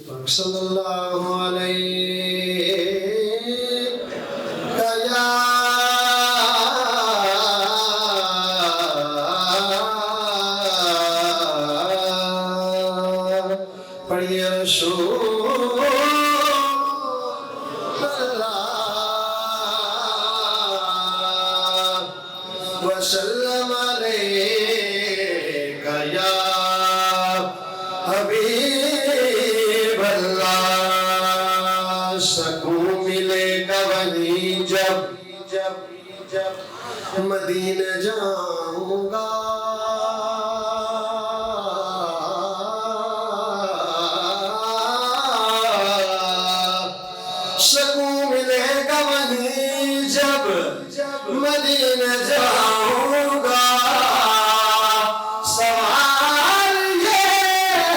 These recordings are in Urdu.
صلی اللہ علیہ یا پڑھیے رسول اللہ وسلم علیک یا حبیب اللہ سکون ملے گا وہیں جب مدینہ جاؤں گا سکون ملے گا وہیں جب مدینہ جاؤں گا سوال یہ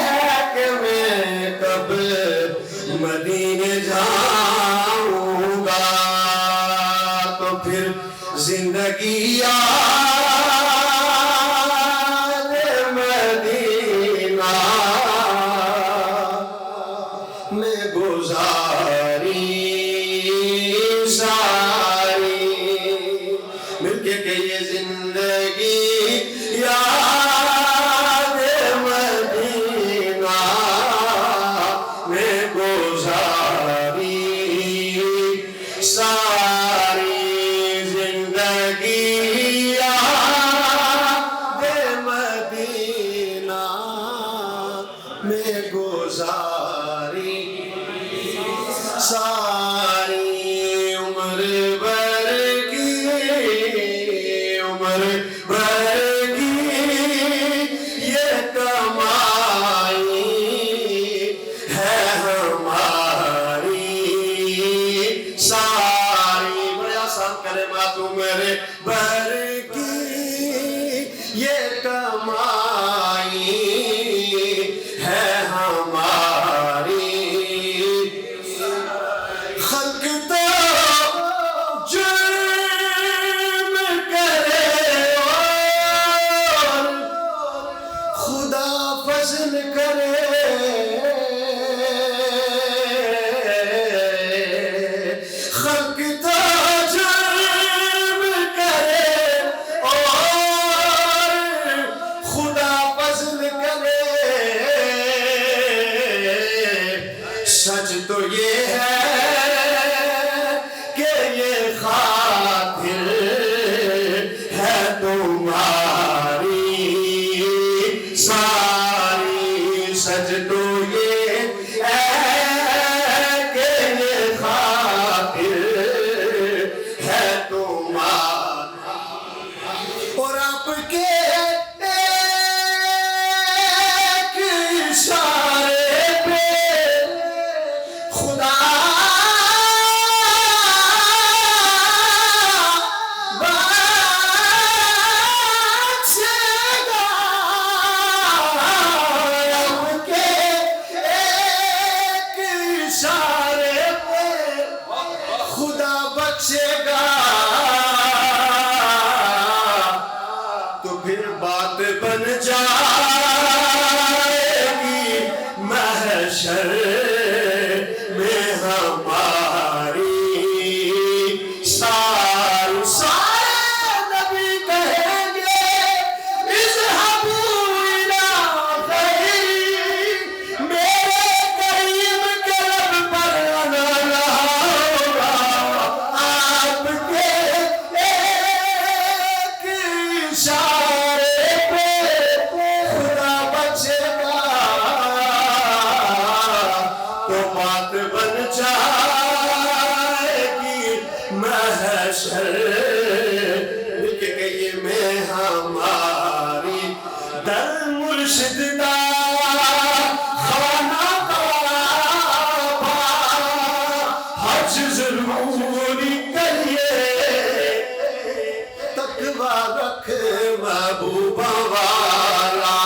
ہے کہ میں کب مدینہ جاؤں گا تو پھر زندگی یاد مدینہ میں گزاری ساری مل کے کہیے زندگی یاد مدینہ میں گزاری ساری زندگی یاد مدینہ میں گزاری ساری عمر بھر کی یہ کمائی ہے ہماری ساری بڑے آسان کلمات عمر بھر کی یہ کمائی ہے ہماری خلق تو جرم کرے اور خدا فضل کرے خلق تو جرم کرے اور خدا فضل کرے سچ تو یہ ہے کہ یہ خاطر ہے تمہاری ساری سچ تو یہ ہے کہ یہ خاطر ہے تمہاری اور آپ کے ایک اشارے پہ خدا بخشے گا آپ کے ایک اشارے پہ خدا بخشے گا تو پھر بات بن جائے گی محشر میں ہماری سارے نبی کہیں گے اذهبوا إلى غيري میرے کریم کے لب پر انا رہا آپ کے ایک اشارے پہ خدا بخشے گا تو بات بن جائے گی محشر لکھ گئی میں ہماری در مرشد دا خانہ کعبہ حج ضروری کریے تقوی رکھ محبوبہ والا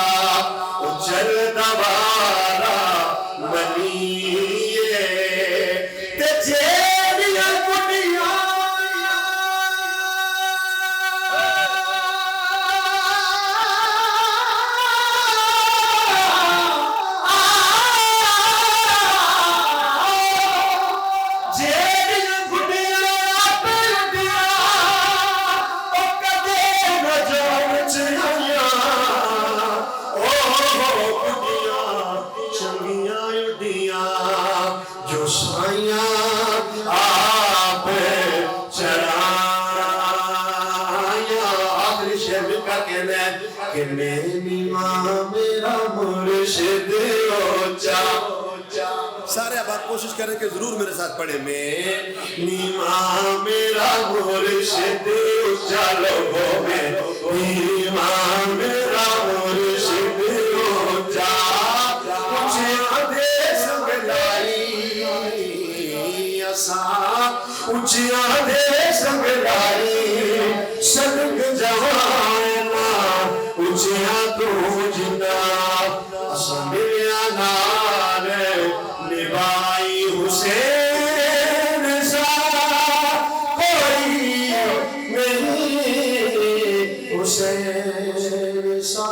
اجل دوارا منیے تے جیڑیاں گڈیاں اڈیاں جو سائیاں آپ چڑھایا آخری شعر میں کیا کہنا ہے کہ میں نیواں میرا مرشد اونچا سارے اب آپ کوشش کریں کہ ضرور میرے ساتھ پڑھیں میں نیواں میرا مرشد اونچا لوگوں میں نیواں میرا مرشد اونچا مجھے آدھے سنگ لائی اساں مجھے آدھے سنگ لائی سنگ جوانا مجھے تو جنا اساں ملیا نال نبائی حسین سا کوئی نہیں حسین سا